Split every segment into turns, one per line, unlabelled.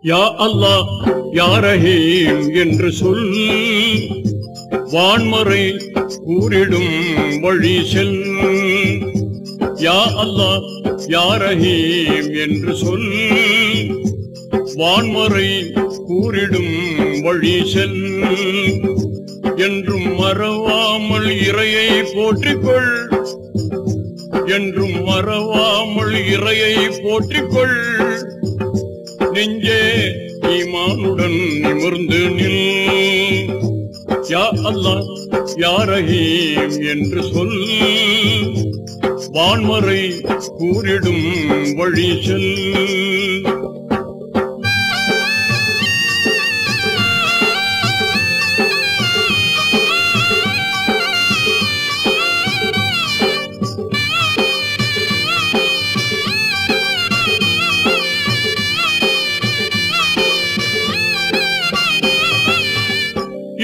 யா அல்லாஹ் யா ரஹீம் என்று சொல், வான்மறை கூறிடும் வழி செல். யா அல்லாஹ் யா ரஹீம் என்று சொல், வான்மறை கூறிடும் வழி செல். என்றும் மறவாமல் இறையை போற்றிக்கொள், என்றும் மறவாமல் இறையை போற்றிக்கொள். நெஞ்சே ஈமானுடன் நிமிர்ந்து நில். யா அல்லாஹ் யா ரஹீம் என்று சொல், வான்மறை கூறிடும் வழி செல்.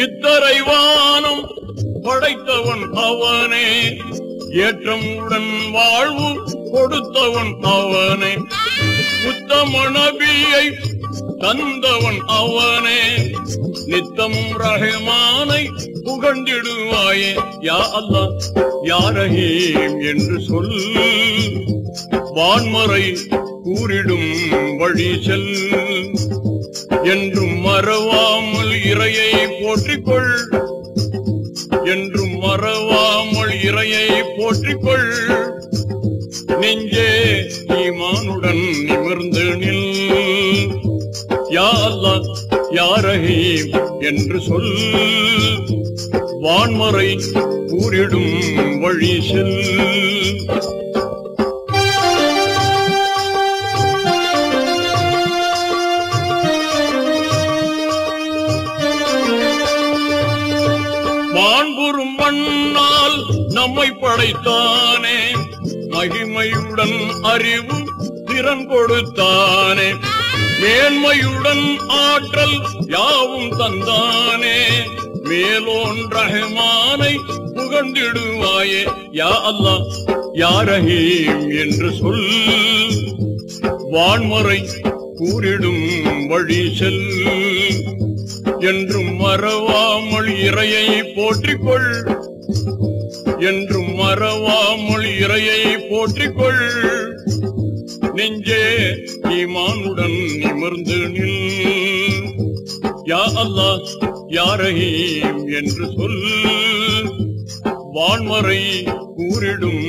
இத்தரைவானம் படைத்தவன் அவனே, ஏற்றமுடன் வாழ்வு கொடுத்தவன் அவனே. உத்தம நபியை தந்தவன் அவனே, நித்தமும் ரஹ்மானை புகழ்ந்திடுவாயே. யா அல்லாஹ் யா ரஹீம் என்று சொல், வான்மறை கூறிடும் வழி செல். என்றும் மறவாமல் இறையை போற்றிக்கொள், என்றும் மறவாமல் இறையை போற்றிக்கொள். நெஞ்சே ஈமானுடன் நிமிர்ந்து நில். யா அல்லாஹ் யா ரஹீம் என்று சொல், வான்மறை கூறிடும் வழி செல். வான்புறும் மண்ணால் நம்மை படைத்தானே, மகிமையுடன் அறிவு திறன் கொடுத்தானே. மேன்மையுடன் ஆற்றல் யாவும் தந்தானே, மேலோன் ரஹ்மானை புகழ்ந்திடுவாயே. யா அல்லாஹ் யா ரஹீம் என்று சொல், வான்மறை கூறிடும் வழி செல். என்றும் மறவாமல் இறையை போற்றிக்கொள், என்றும் மறவாமல் இறையை போற்றிக்கொள். நெஞ்சே ஈமானுடன் நிமிர்ந்து நில். யா அல்லாஹ் யா ரஹீம் என்று சொல், வான்மறை கூறிடும்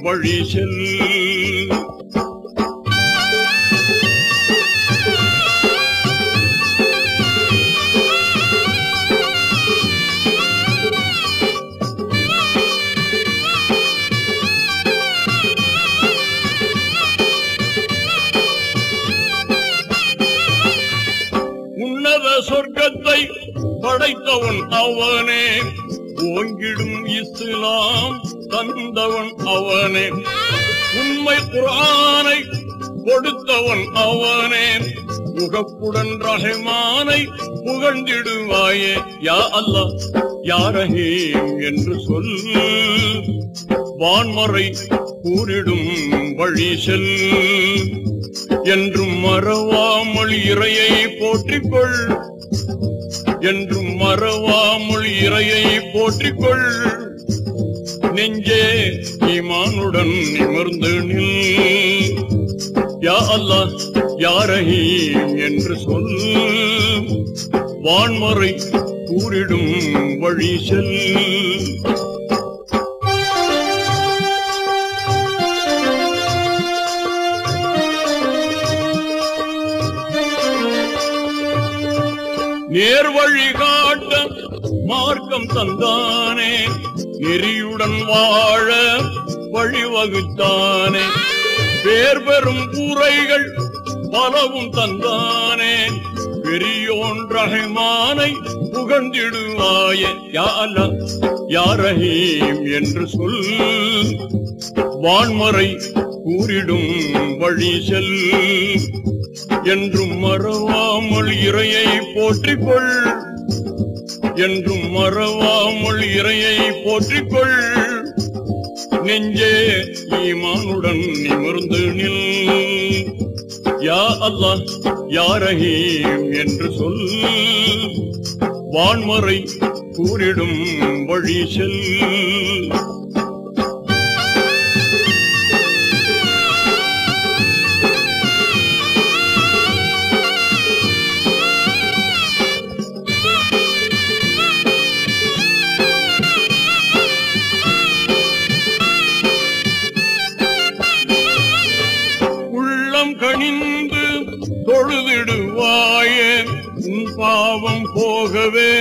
வழி செல். சொர்க்கத்தை படைத்தவன் அவனே, ஓங்கிடும் இஸ்லாம் தந்தவன் அவனே. உண்மை குர்ஆனை கொடுத்தவன் அவனே, முகப்புடன் ரஹ்மானை புகழ்ந்திடுவாயே. யா அல்லாஹ் யா ரஹீம் என்று சொல், வான்மறை கூறிடும் வழி செல். என்றும் மறவாமல் இறையை போற்றிக்கொள், என்றும் மறவாமல் இறையை போற்றிக்கொள். நெஞ்சே ஈமானுடன் நிமிர்ந்து நில். யா அல்லாஹ் யா ரஹீம் என்று சொல், வான்மறை கூறிடும் வழி செல். நேர் வழி காட்ட மார்க்கம் தந்தானே, நெறியுடன் வாழ வழிவகுத்தானே. பேர் பெறும் கூரைகள் பலவும் தந்தானே, பெரியோன் ரஹ்மானை புகழ்ந்திடுவாயே. யா அல்லாஹ் யா ரஹீம் என்று சொல், வான்மறை கூறிடும் வழி செல். என்றும் மறவாமல் இறையை போற்றிக்கொள், என்றும் மறவாமல் இறையை போற்றிக்கொள். நெஞ்சே ஈமானுடன் நிமிர்ந்து நில். யா அல்லாஹ் யா ரஹீம் என்று சொல் வான்மறை கூறிடும் வழி செல் கணிந்து தொழுதிடுவாயே உன் பாவம் போகவே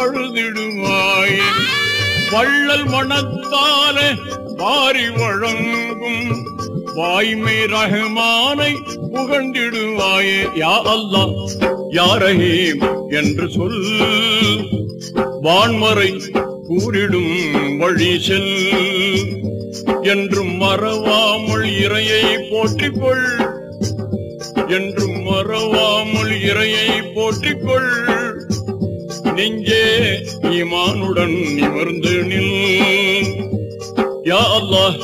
அழுதிடுவாயே வள்ளல் மனத்தாலே வாரி வழங்கும் வாய்மை ரஹ்மானை புகழ்ந்திடுவாயே யா அல்லாஹ் யா ரஹீம் என்று சொல் வான்மறை கூறிடும் வழி செல் என்றும் மறவாமல் இறையை போற்றிக்கொள் என்றும் மறவாமல் இறையை போற்றிக்கொள் நெஞ்சே ஈமானுடன் நிமிர்ந்து நில் யா அல்லாஹ்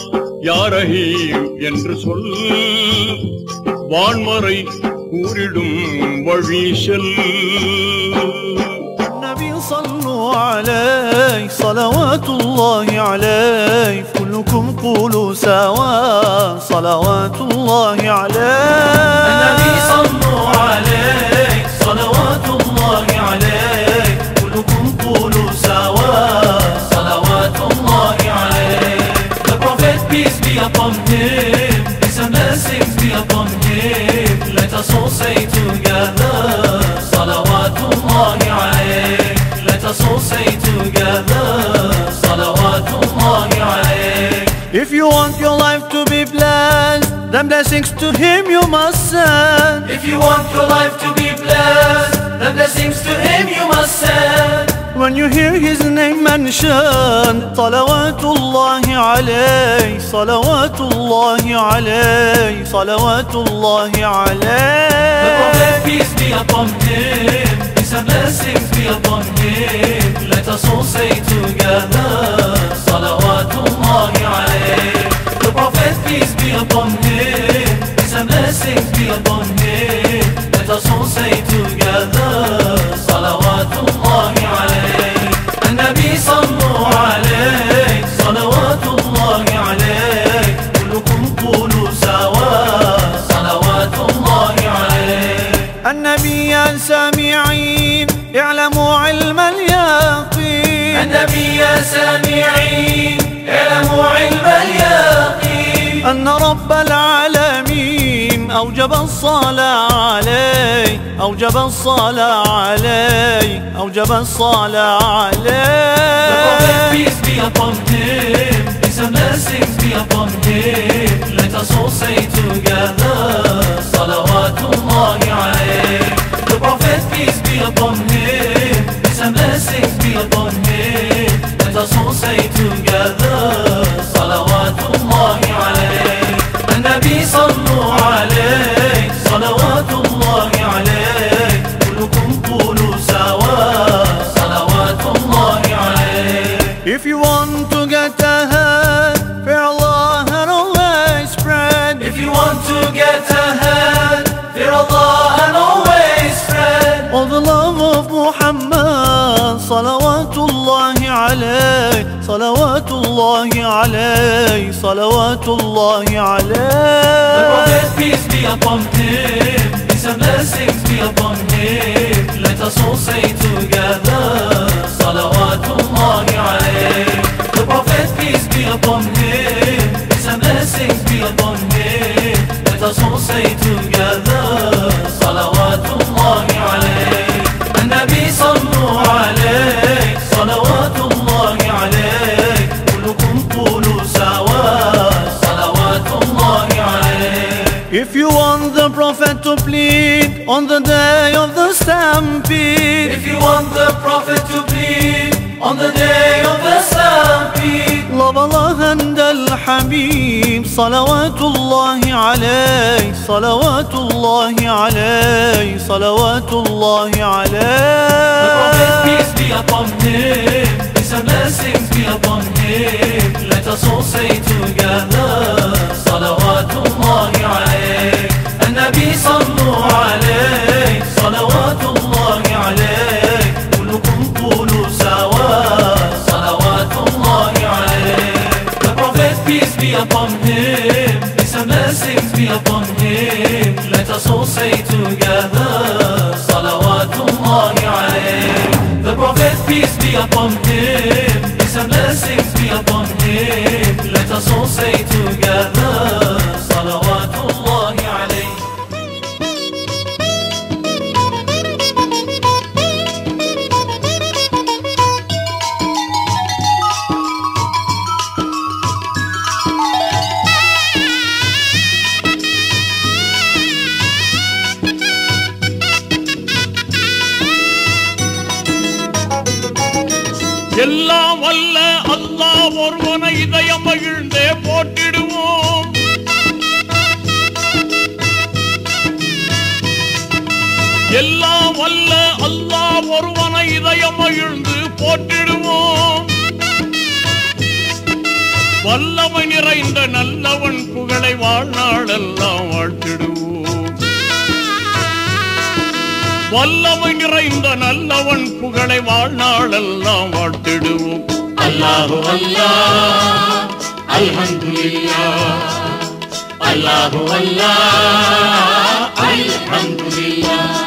யா ரஹீம் என்று சொல் வான்மறை கூறிடும் வழி செல்
صلوا عليه صلوات الله عليه كلكم قولوا سوا صلوات الله عليه
النبي صلوا عليه صلوات الله عليه كلكم قولوا سوا صلوات الله عليه. The Prophet, peace be upon him, peace and blessings be upon him. Let us all say together صلوات الله عليه. Let us all say together صلوات الله عليه.
If you want your life to be blessed, then blessings to him you must send.
If you want your life to be blessed, then blessings to him you must send.
When you hear his name mentioned, salawatullahi alayhi, salawatullahi alayhi, salawatullahi alayhi.
The Prophet, peace be upon him, peace and blessings be upon him. Let us all say together salawatullahi alayhi. The Prophet, peace be upon him, peace and blessings be upon him. Let us all say together salawatullahi alayhi. النبي صلوا عليه صلوات الله عليه كلكم قولوا سوا صلوات الله عليه.
النبي يا سامعين اعلموا علم اليقين.
النبي يا سامعين اعلموا علم اليقين
أن رب العالمين أوجب الصلاة عليه أوجب الصلاة عليه أوجب الصلاة عليه.
The Prophet, peace be upon him, peace and blessings be upon him. Let us all say together salawatullahi alayhi. The Prophet, peace be upon him, peace and blessings be upon him. Let us all say together salawatullahi alayhi. النبي صلوا عليه صلوات الله عليه كلكم قولوا سوا صلوات الله عليه.
If you want to get ahead, fear Allah and always spread.
If you want to get ahead, fear Allah and always spread
all the love of Muhammad, salawatullahi alayhi, salawatullahi alayhi, salawatullahi alayhi.
The Prophet, peace be upon him, peace and blessings be upon him. Let us all say together salawatullahi alayhi. The Prophet, peace be upon him, peace and blessings be upon him. Let us all say together salawatullahi alayhi. النبي صلوا عليه صلوات الله عليه كلكم قولوا سوا صلوات الله عليه.
If you want the Prophet to plead on the day of the stampede,
If you want the Prophet to plead on the day of the stampede,
love Allah and al-Habib, salawatullahi alayhi, salawatullahi alayhi, salawatullahi alayhi.
The Prophet, peace be upon him, peace and blessings be upon him. Let us all say together salawatullahi alayhi. النبي him. Let us all say together, Salawatullahi alayhi. The Prophet, peace be upon him, peace and blessings be upon him. Let us all say together, Salawatullahi alayhi.
எல்லாம் வல்ல அல்லாஹ் ஒருவனை இதயம் மகிழ்ந்தே போற்றிடுவோம். எல்லாம் வல்ல அல்லாஹ் ஒருவனை இதயம் மகிழ்ந்து போற்றிடுவோம். வல்லமை நிறைந்த நல்லவன் புகழை வாழ்நாளெல்லாம் வாழ்த்திடுவோம். வல்லமை நிறைந்த நல்லவன் புகழை வாழ்நாளெல்லாம் வாழ்த்திடுவோம்.
அல்லாஹு அல்லாஹ், அல்ஹம்துலில்லாஹ், அல்லாஹு அல்லாஹ், அல்ஹம்துலில்லாஹ்.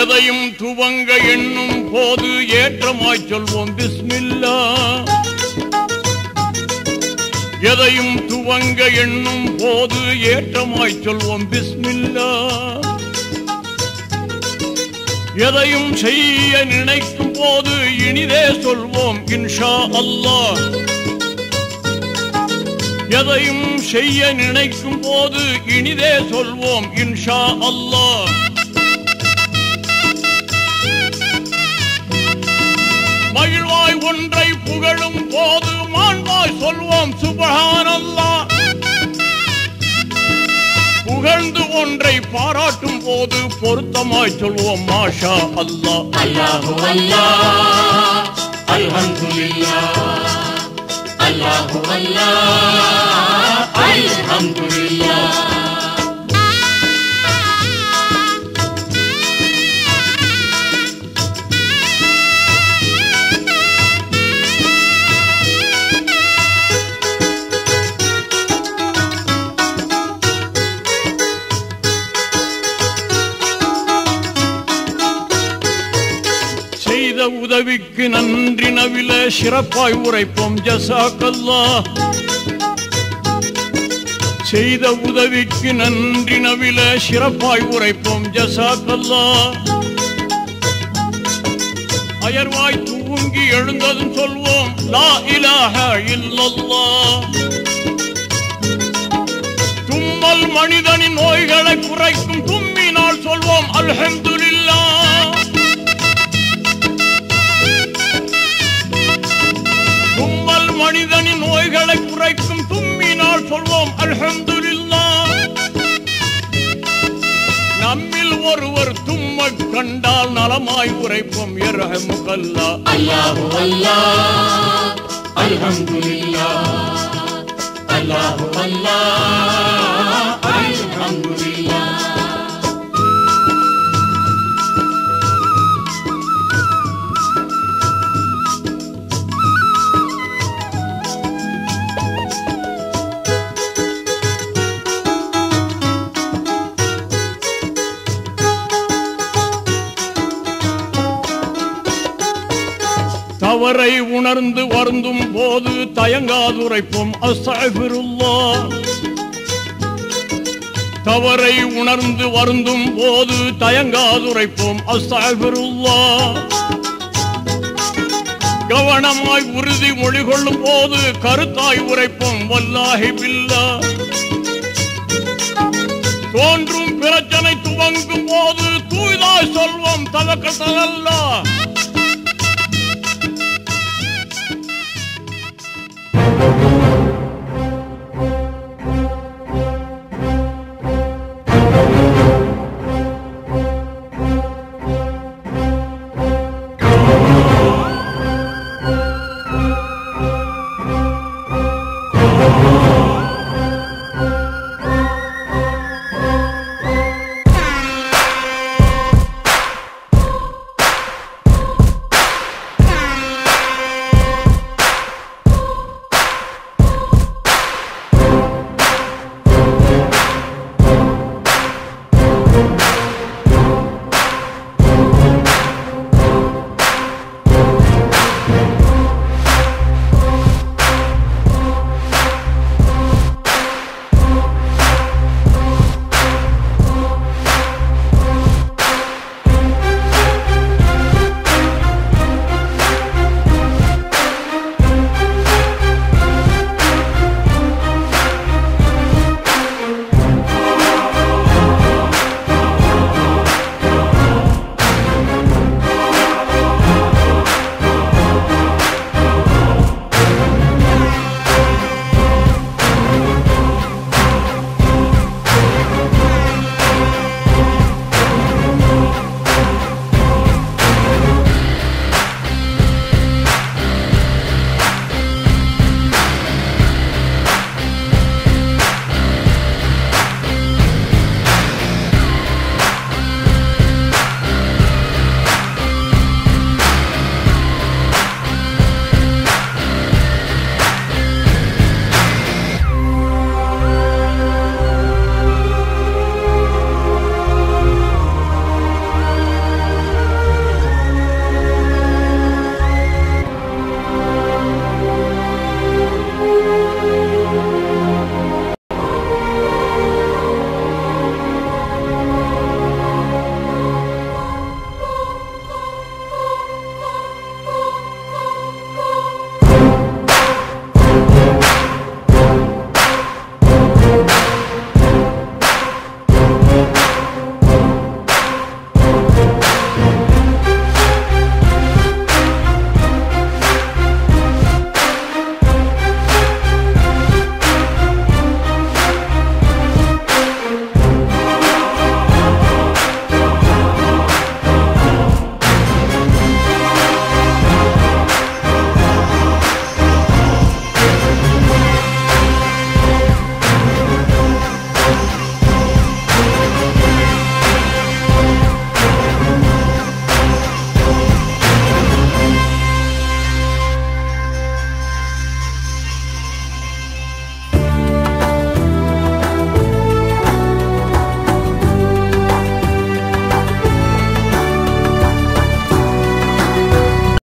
எதையும் துவங்க எண்ணும் போது ஏற்றமாய் சொல்வோம் பிஸ்மில்லா. எதையும் துவங்க எண்ணும் போது ஏற்றமாய் சொல்வோம் பிஸ்மில்லா. எதையும் செய்ய நினைக்கும் போது இனிதே சொல்வோம் இன்ஷா அல்லாஹ். எதையும் செய்ய நினைக்கும் போது இனிதே சொல்வோம் இன்ஷா அல்லாஹ். மகிழ்வாய் ஒன்றை புகழும் போது மாண்பாய் சொல்வோம் சுப்ஹானல்லாஹ். புகழ்ந்து ஒன்றை பாராட்டும் போது பொருத்தமாய் சொல்வோம் மாஷா அல்லாஹ்.
அல்லாஹு அல்லாஹ், அல்ஹம்துலில்லாஹ், அல்லாஹு அல்லாஹ், அல்ஹம்துலில்லாஹ்.
செய்த உதவிக்கு நன்றி நவில சிறப்பாய் உரைப்போம் ஜஸாக்கல்லாஹ். செய்த உதவிக்கு நன்றி நவில சிறப்பாய் உரைப்போம் ஜஸாக்கல்லாஹ். அயர்வாய் தூங்கி எழுந்ததும் சொல்வோம் லா இலாஹ இல்லல்லாஹ். தும்மல் மனிதனின் நோய்களை குறைக்கும் தும்மினால் சொல்வோம் அல்ஹம்துலில்லாஹ். தும்மல் மனிதனின் நோய்களை குறைக்கும் தும்மினால் சொல்வோம் அல்ஹம்துலில்லாஹ். நம்மில் ஒருவர் தும்மக் கண்டால் நலமாய் உரைப்போம் யர்ஹமுகல்லாஹ்.
அல்லாஹு அல்லாஹ், அல்ஹம்துலில்லாஹ், அல்லாஹு அல்லாஹ், அல்ஹம்துலில்லாஹ்.
தவறை உணர்ந்து வருந்தும் போது தயங்காதுரைப்போம் அஸ்தக்ஃபிருல்லாஹ். தவறை உணர்ந்து வருந்தும் போது தயங்காதுரைப்போம் அஸ்தக்ஃபிருல்லாஹ். கவனமாய் உறுதி மொழி கொள்ளும் போது கருத்தாய் உரைப்போம் வல்லாஹி பில்லாஹ். தோன்றும் பிரச்சனை துவங்கும் போது தூய்தாய் சொல்வோம் தவக்கல் அல்லாஹ்.